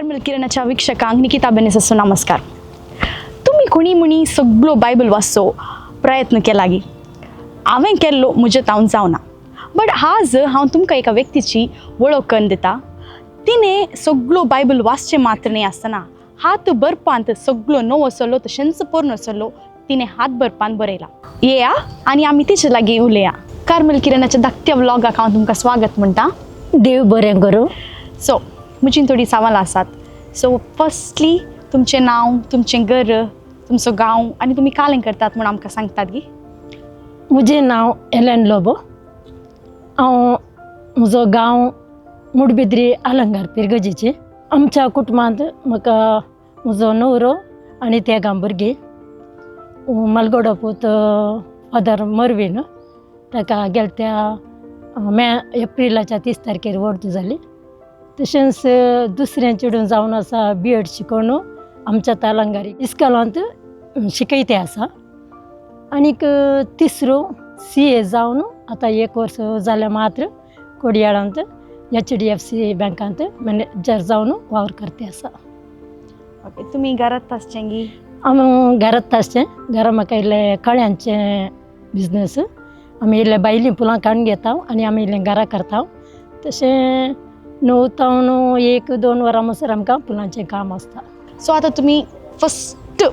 Carmel किरणाच्या वीक्षकांक Nikita बेनेसो नमस्कार. तुम्ही कोणी मुनी सगळो बायबल वाचचो प्रयत्न केला गी हांवें केल्लो म्हजे तावन जावना. बट आज हांव तुमकां एका व्यक्तीची वळख करून दिता. तिने सगळो बायबल वाचचे मात्र न्ही आसतना हात बरपांत सगळो नवो सल्लो तशेंच पोरनो सल्लो तिने हात बरपांत बरयला. येया आनी आमी तिचे लागीं उलया. कार्मेल किरणाच्या धाकट्या व्लॉगाक हांव तुमकां स्वागत म्हणटा. देव बरें करूं. सो म्हजी थोडी सवालां आसात. सो फर्स्टली तुमचें नांव, तुमचें घर, तुमचो गांव आनी तुमी कालें करतात म्हूण आमकां सांगतात गी. म्हजें नांव एलेन लोबो. हांव म्हजो गांव मुडबिद्री आलंगार पिरगजेचें. आमच्या कुटुंबांत म्हाका म्हजो न्हवरो आनी तेगा भुरगीं. मालगोडो पूत फादर मरवीन ताका गेल्या एप्रिलाच्या 30 तारखेर वर्त जाली. तशेंच दुसऱ्यां चेडूं जावन आसा B.Ed शिकोवन आमच्या तालंगारी इस्कॉलांत शिकयते आसा. आनीक तिसरो CA जावन आतां 1 वर्स जालें मात्र कोडयाळांत HDFC बँकांत मॅनेजर जावन वावर करते आसा. ओके, तुमी घरांत आसचें गी? हांव घरांत आसचें. घरा म्हाका इल्लें कळ्यांचें बिजनस. आमी इल्लें भायलीं फुलां काडून घेता आनी आमी इल्लें घरा करता. तशें 9 तावन 1-2 वरां म्हणसर आमकां फुलांचें काम आसता. सो आतां तुमी फस्ट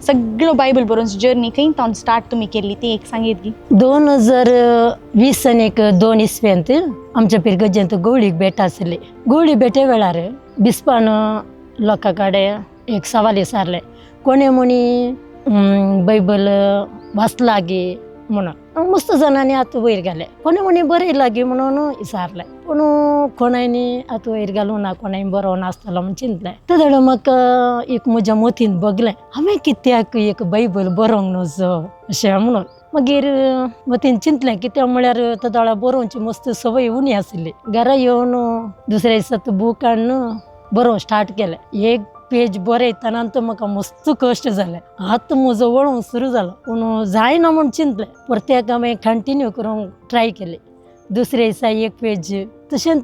सगळो बायबल बरोवनची जर्नी खंय तावन स्टार्ट तुमी केल्ली ती एक सांगीत गी. 2020 आनी 2 इसव्यांत आमच्या पिरगजेंत गवळीक भेट आसली. गवळी भेटे वेळार बिस्पान लोकां कडेन एक सवाल विचारले, कोणे म्हणी बायबल वाचला गे म्हणून. मस्त जाणांनी आतां वयर घाले. कोणे म्हणी बरयला गे म्हणून विचारले. पूण कोणायनी आतां वयर घालूं ना, कोणाय बरो नासतलो म्हूण चिंतलें. तेदोळ म्हाका एक म्हज्या मतीन बगलें, हांवें कित्याक एक बायबल बरोवंक नजो अशें म्हणून. मागीर मतीन चिंतलें कित्याक म्हळ्यार तेदोळ बरोवची मस्त संवय उणी आसली. घरा येवन दुसऱ्या दिसा बूक हाडून बरोवंक स्टार्ट केलें. एक पेज बरयतना तो म्हाका मस्त कश्ट जालें. हात म्हजो वळूंक सुरू जालो. पूण जायना म्हूण चिंतलें. परतेक हांवें कंटिन्यू करूंक ट्राय केली. दुसऱ्या दिसा 1 पेज तशेंच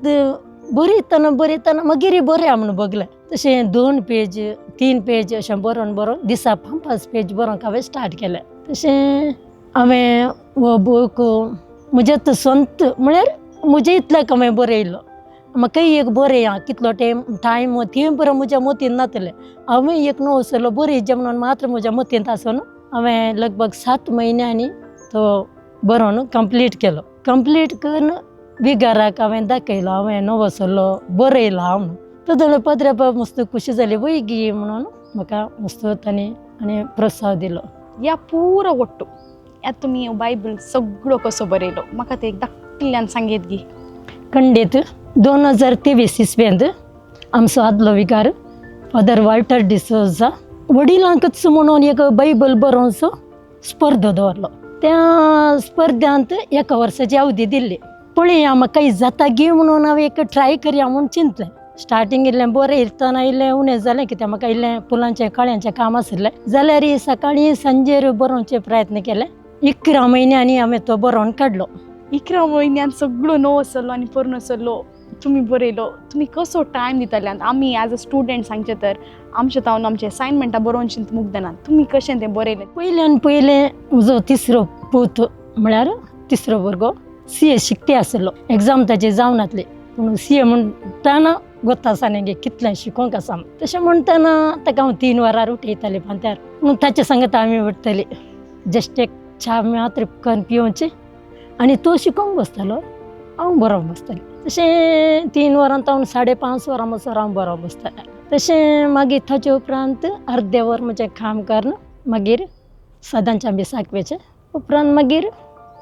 बरयतना मागीर बरें म्हणून बगलें. तशें 2 पेज 3 पेज अशें बरोवन दिसा 5 पेज बरोवंक हांवें स्टार्ट केलें. तशें हांवें हो बूक म्हजें स्वंत म्हळ्यार म्हजे इतल्याक हांवें बरयलो. म्हाकाय एक बरया कितलो टायम तें बरें म्हज्या मतीन नातलें. हांवें एक नवो सल्लो बरयचें म्हणून मात्र म्हज्या मतीन आसून हांवें लगभग 7 म्हयन्यांनी तो बरोवन कंप्लीट केलो. कंप्लीट करून विगाराक हांवें दाखयलो, हांवें नवो सल्लो बरयलो हांव. तेदोळ पाद्रे बाब मस्त खुशी जाली, वय गी म्हणून म्हाका मस्त तांणी आनी प्रोत्साह दिलो. या पुरो वट्टू यात तुमी बायबल सगळो कसो बरयलो म्हाका ते एक धाकटिल्ल्यान सांगीत गी. खंडीत 2023 इसव्यांत आमचो आदलो विकार फादर वाल्टर डिसोजा वडिलांकच म्हणून एक बायबल बरोवचो स्पर्धा दवरलो. त्या स्पर्धांत 1 वर्साची अवधी दिल्ली. पळया म्हाका जाता गे म्हणून हांवें एक ट्राय करया म्हणून चिंतलें. स्टार्टींग इल्लें बरयतना इल्लें उणें जालें कित्याक म्हाका इल्लें फुलांचें कळ्यांचें काम आसलें. जाल्यार सकाळीं सांजेर बरोवचे प्रयत्न केले. 11 म्हयन्यांनी हांवें तो बरोवन काडलो. 11 म्हयन्यान सगळो नवो सल्लो आनी पोरनो सल्लो तुमी बरयलो. तुमी कसो टायम दिताल्यात? आमी एज अ स्टुडंट सांगचें तर आमचे तावन आमचे असायनमेंटां बरोवनची मुग्धनात. तुमी कशें तें बरयलें? पयल्यान पयलें म्हजो तिसरो पूत म्हळ्यार तिसरो भुरगो CA शिकते आसलो. एग्जाम ताची जावन आसली. पूण CA म्हणटाना गोत्ता आसालें गे कितलें शिकोवंक आसा. तशें म्हणटाना ताका हांव 3 वरार उठयतालें फांत्यार. पूण ताचे सांगत आमी उठतली. जस्ट एक च्या मात्र करून पिवचें आनी तो शिकोवंक बसतालो, हांव बरोवंक बसतालें. तशें 3 वरां तावन 5.5 वरां म्हणसर हांव बरोवंक बसतालें. तशें मागीर ताचे उपरांत अर्दें वर म्हजें काम करून मागीर सदांच्या बी साकवेचें. उपरांत मागीर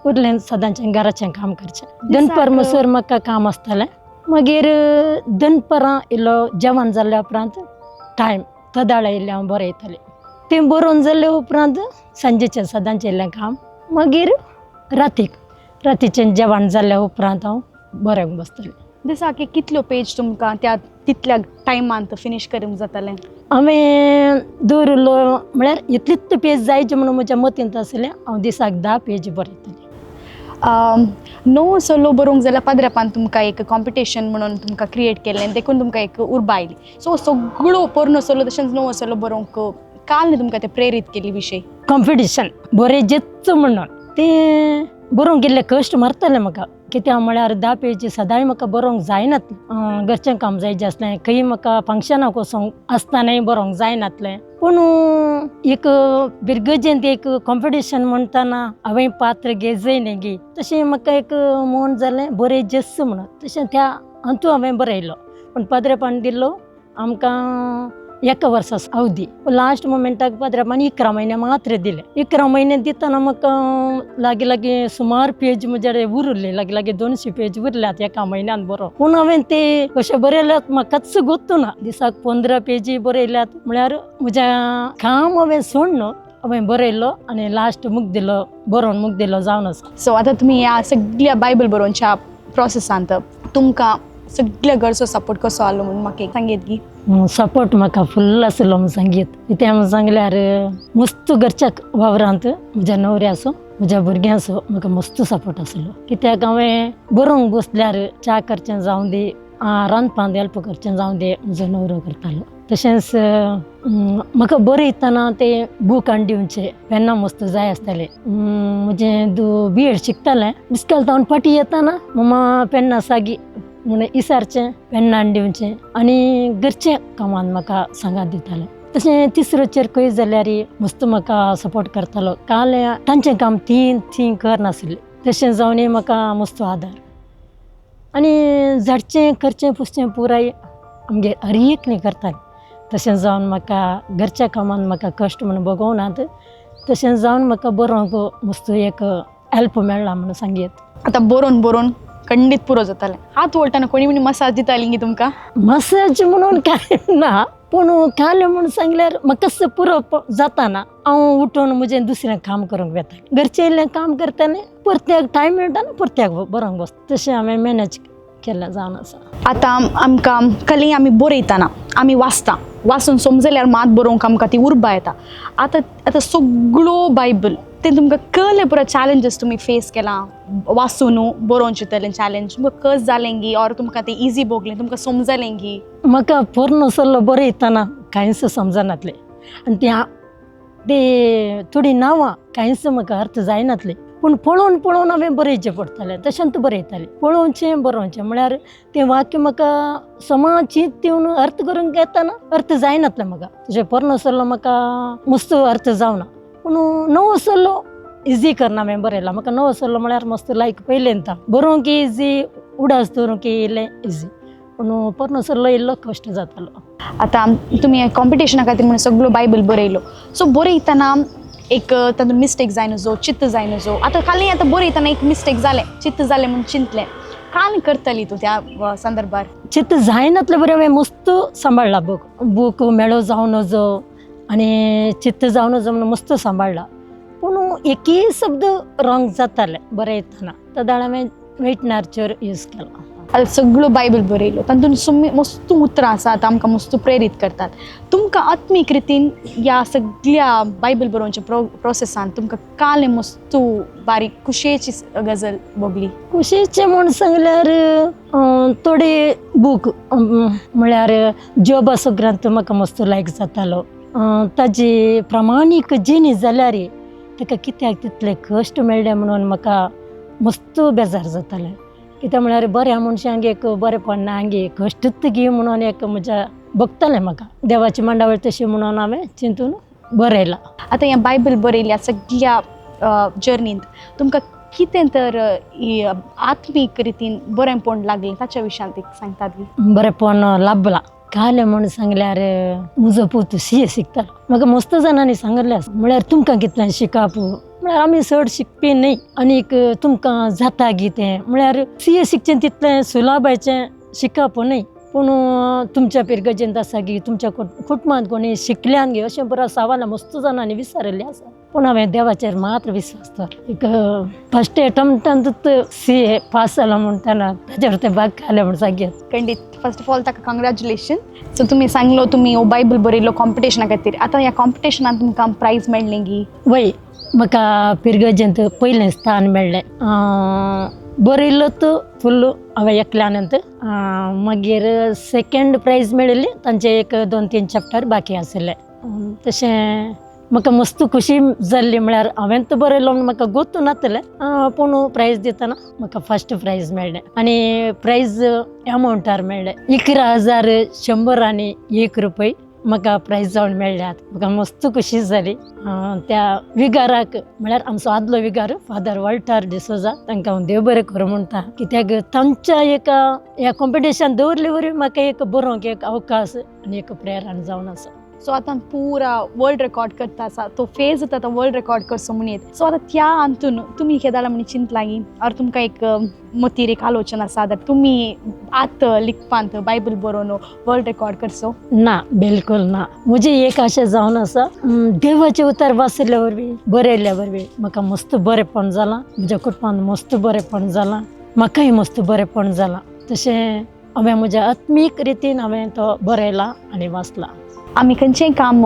उरलें सदांचें घराचें काम करचें. दनपार म्हणसर म्हाका काम आसतालें. मागीर दनपारां इल्लो जेवण जाल्ल्या उपरांत टायम तदाळे इल्लें हांव बरयतालें. तें बरोवन जाल्ल्या उपरांत सांजेचें सदांचें इल्लें काम. मागीर रातीचें जेवण जाल्ल्या उपरांत हांव बरोवंक बसतालें. दिसाक कितल्यो पेज तुमकां त्या तितल्या टायमांत फिनीश करूंक जातालें? हांवें दवरलो म्हळ्यार इतलीच पेज जायचे म्हणून म्हज्या मतींत आसलें. हांव दिसाक 10 पेज बरयतालें. नो सोलो बरोवंक जाल्यार पदरेपान तुमकां एक कॉम्पिटिशन म्हणून तुमकां क्रिएट केल्लें आनी देखून तुमकां एक उर्बा आयली. सो सगळो पोरनो सोलो तशेंच नवो सोलो बरोवंक काल न्ही तुमकां ते प्रेरीत केली विशय. कॉम्पिटिशन बरें जेच म्हणून ते बरोवंक गेल्ले कश्ट मारताले म्हाका कित्याक म्हळ्यार 10 पेजी सदांय म्हाका बरोवंक जायनात. घरचें काम जायचें आसलें, खंय म्हाका फंक्शनाक वचोंक आसतानाय बरोवंक जायनातलें. पूण एक बिरगजेंत एक कॉम्पिटिशन म्हणटाना हांवें पात्र घे जैन घे तशें म्हाका एक मन जालें बरें जेस म्हणून. तशें त्या हातूंत हांवें बरयलो पूण पदरेपण दिल्लो आमकां 1 वर्सा अवधी. लास्ट मोमेंटाक पदरेपण 11 म्हयने मात्र दिले. 11 म्हयने दितना म्हाका लागीं सुमार पेज म्हजे उरले, लागीं 200 पेज उरल्यात 1 म्हयन्यान बरोवंक. पूण हांवें ते कशें बरयल्यात म्हाकाच गोत्तुना. दिसाक 15 पेजी बरयल्यात म्हळ्यार म्हज्या काम हांवें सोडून हांवें बरयलो आनी लास्ट मूग दिलो, बरोवन मूग दिलो जावन आसा. सो आतां तुमी ह्या सगळ्या बायबल बरोवच्या प्रोसेसांत तुमकां सगळ्या घरचो सपोर्ट कसो आलो म्हणून म्हाका एक सांगीत की. सपोर्ट म्हाका फुल्ल आसलो म्हूण सांगीत. कित्याक म्हूण सांगल्यार मस्त घरच्या वावरांत म्हज्या न्हवऱ्याचो म्हज्या भुरग्यांचो म्हाका मस्त सपोर्ट आसलो. कित्याक हांवें बरोवंक बसल्यार च्या करचें जावं दी, रांदपांत हेल्प करचें जावं दे म्हजो न्हवरो करतालो. तशेंच म्हाका बरयतना ते बूक हाडून दिवचे, पेनां मस्त जाय आसताले. म्हजें B.Ed शिकतालें, इस्कॉलांत फाटी येताना मम्मा पेनां सागी म्हणून इसारचें, पेनां हाडून दिवचें आनी घरचें कामान म्हाका सांगात दितालें. तशें तिसरोचेर खंय जाल्यार मस्त म्हाका सपोर्ट करतालो. काल तांचें काम तीं करनासलें तशें जावन म्हाका मस्त आदार आनी झाडचें करचें पुसचें पुराय आमगे हर एक न्ही करतालें. तशें जावन म्हाका घरच्या कामान म्हाका कश्ट म्हणून भोगोवनात. तशें जावन म्हाका बरोवंक मस्त एक हेल्प मेळ्ळा म्हणून सांगीत. आतां बरोवन खंडीत पुरो जातालें. हात वळटाना कोणी म्हणी मसाज दिताली न्ही तुमकां? मसाज म्हणून कांय ना, पूण काल म्हणून सांगल्यार म्हाका पुरो जाताना हांव उठून म्हजें दुसरें काम करूंक वेतालें. घरचें इल्लें काम करतालें, परत्याक टायम मेळटाना परत्याक बरोवंक बसता. तशें हांवें मॅनेज केल्लें जावन आसा. आतां आमकां कली आमी बरयतना आमी वाचून समजल्यार मात बरोवंक आमकां ती उर्बा येता. आतां सगळो बायबल ते तुमकां कसले पुरो चॅलेंजीस तुमी फेस केलां वाचून बरोवंक चिंतलें चॅलेंज तुमकां कस जालें गी ऑर तुमकां तें इजी भोगलें, तुमकां समजलें गी? म्हाका पोरनो सल्लो बरयतना कांयच समजनातलें आनी ते थोडीं नांवां कांयच म्हाका अर्थ जायनातलें. पूण पळोवन हांवें बरयचें पडटालें. तशेंच बरयतालें, पळोवचें बरोवचें म्हळ्यार तें वाक्य म्हाका समा चिंत दिवन अर्थ करूंक येताना अर्थ जायनातलें म्हाका. तशें पोरनो सल्लो म्हाका मस्त अर्थ जावना. पूण नवो सल्लो इजी करना हांवें बरयला. म्हाका नवो सल्लो म्हळ्यार मस्त लायक पयलेंता बरोवंक इजी, उडास दवरूंक इल्लें इजी. पूण पोरनो सल्लो इल्लो कश्ट जातालो. आतां तुमी कॉम्पिटिशना खातीर म्हणून सगळो बायबल बरयलो. सो बरयतना एक तातूंत मिस्टेक जाय नजो, चित्त जाय नजो. आतां बरयतना एक मिस्टेक जालें, चित्त जालें म्हणून चिंतलें, काल करतली तूं त्या संदर्भार? चित्त जायनातलें बरें हांवें मस्त सांबाळ्ळा. बूक मेळो जावं नजो आनी चित्त जावं नजो म्हणून मस्त सांबाळ्ळा. पूण एकय शब्द रॉंग जाताले बरयतना. तदाळ हांवें वेटनारचेर यूज केलो. आतां सगळो बायबल बरयलो, तातूंत मस्त उतरां आसात आमकां मस्त प्रेरीत करतात. तुमकां आत्मीक रितीन ह्या सगळ्या बायबल बरोवच्या प्रोसेसांत तुमकां काल मस्त बारीक खुशयेची गजाल भोगली? खुशयेचें म्हूण सांगल्यार थोडे बूक म्हळ्यार जोबाचो ग्रंथ म्हाका मस्त लायक जातालो. ताजी प्रामाणीक जिणी जाल्यार ताका कित्याक तितले कश्ट मेळ्ळे म्हणून म्हाका मस्त बेजार जातालें. कित्याक म्हळ्यार बऱ्या मनशांक एक बरेंपण ना गे, कश्टच गे म्हणून एक म्हज्या भोगतालें म्हाका. देवाची मंडावळ तशी म्हणून हांवें चिंतून बरयलां. आतां ह्या बायबल बरयल्या सगळ्या जर्नींत तुमकां कितें तर आत्मीक रितीन बरेंपण लागलें ताच्या विशयान एक सांगतात बी? बरेंपण लाभलां काल म्हूण सांगल्यार म्हजो पूत CA शिकतालो. म्हाका मस्त जाणांनी सांगलें आसा म्हळ्यार तुमकां कितलें शिकाप म्हळ्यार आमी चड शिकपी न्ही आनीक तुमकां जाता गी तें म्हळ्यार CA शिकचें तितलें सुलाभाचें शिकप न्ही. पूण तुमच्या पिरगजेंत आसा गी, तुमच्या कुटुंबांत कोणी शिकल्यान गे अशें बरो सवाल मस्त जाणांनी विचारिल्लें आसा. पूण हांवें देवाचेर मात्र विश्वास दवरलो. एक फस्ट एटम्प्टांतूच CA पास जालो म्हणटाना ताचेर तें भाग घालें म्हूण सांगयात. खंडीत. फर्स्ट ऑफ ऑल ताका कॉंग्रॅच्युलेशन. सो तुमी सांगलो तुमी हो बायबल बरयलो कॉम्पिटिशना खातीर. आतां ह्या कॉम्पिटिशनांत तुमकां प्रायज मेळ्ळें गी? वय म्हाका पिरगजेंत पयलें स्थान मेळ्ळें बरयलोत फुल्ल हांवें एकल्यानंतर मागीर सेकंड प्रायज मेळिल्ली तांचे एक 2-3 चॅप्टर बाकी आसले तशें म्हाका मस्त खुशी जाल्ली म्हळ्यार हांवें तो बरयलो म्हूण म्हाका गोतूं नासलें पूण प्रायज दितना म्हाका फर्स्ट प्रायज मेळ्ळें आनी प्रायज एमावंटार मेळ्ळें 11,101 रुपये म्हाका प्रायज जावन मेळ्ळ्यात म्हाका मस्त खुशी जाली त्या विगाराक म्हळ्यार आमचो आदलो विगार फादर वॉल्टर डिसोजा तांकां हांव देव बरें करूं म्हणटा कित्याक तांच्या एका ह्या कॉम्पिटिशन दवरले वरवीं म्हाका एक बरोवंक एक अवकाश आनी एक प्रेरण जावन आसा सो आतां पुरा वर्ल्ड रेकॉर्ड करता आसा तो फेज जाता तो वर्ल्ड रेकॉर्ड करचो म्हणून येत सो आतां त्या हातून तुमी केदाला म्हणून चिंतलागी और तुमकां एक मतीर एक आलोचना आसा जाल्यार तुमी आत लिखपांत बायबल बरोवन वर्ल्ड रेकॉर्ड करचो ना बिलकुल ना म्हजी एक आशा जावन आसा देवाचे उतार वाचल्या वरवीं बरयल्या वरवीं म्हाका मस्त बरेंपण जालां म्हज्या कुटुंबान मस्त बरेंपण जालां म्हाकाय मस्त बरेंपण जालां तशें हांवें म्हज्या आत्मीक रितीन हांवें तो बरयला आनी वाचला आमी खंयचेंय काम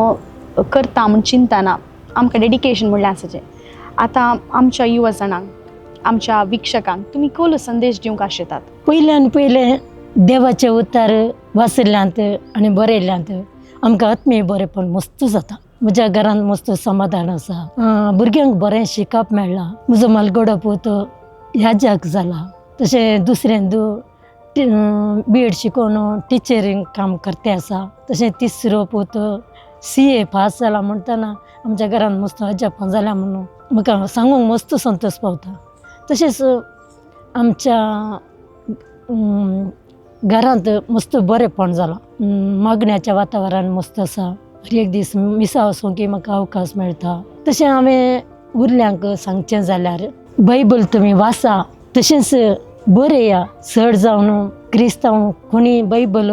करता म्हूण चिंतना आमकां डेडिकेशन म्हणल्यार आसाचें आतां आमच्या युवा जाणांक आमच्या विक्षकांक तुमी कसलो संदेश दिवंक आशेतात पयल्यान पयलें देवाचे उतार वाचल्यांत आनी बरयल्यांत आमकां आत्मीय बरेंपण मस्त जाता म्हज्या घरांत मस्त समाधान आसा भुरग्यांक बरें शिकप मेळ्ळां म्हजो मालगडो पूत ह्या जाग जाला तशें दुसरें B.Ed शिकोवन टिचरींग काम करते आसा तशें तिसरो पूत CA पास जाला म्हणटना आमच्या घरांत मस्त अजापां जाल्या म्हणून म्हाका सांगूंक मस्त संतोश पावता तशेंच आमच्या घरांत मस्त बरेंपण जालां मागण्याचें वातावरण मस्त आसा हर एक दीस मिसा वचूंक की म्हाका अवकाश मेळटा तशें हांवें उरल्यांक सांगचें जाल्यार बायबल तुमी वाचा तशेंच बरया चड जावन क्रिस्तांव कोणी बायबल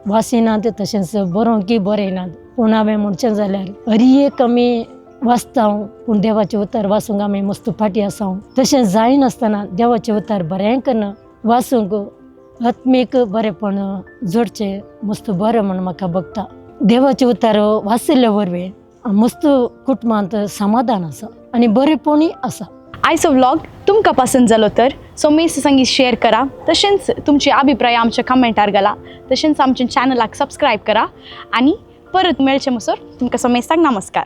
वाचिनात तशेंच बरोवंकय बरयनात पूण हांवें म्हणचें जाल्यार हर एक आमी वाचता पूण देवाचें उतार वाचूंक आमी मस्त फाटीं आसा तशें जायनासतना देवाचें उतार बरें करून वाचूंक आत्मीक बरेंपण जोडचें मस्त बरें म्हूण म्हाका भोगता देवाचें उतार वाचले वरवीं मस्त कुटुंबांत समाधान आसा आनी बरेंपणूय आसा आयचो व्लॉग तुमकां पसंत जालो तर सोमेश संगीत शेअर करा तशेंच तुमचे अभिप्राय आमच्या कमेंटार घाला तशेंच आमच्या चॅनलाक सबस्क्रायब करा आणि परत मेळचे मसोर तुमकां सोमेश सांग नमस्कार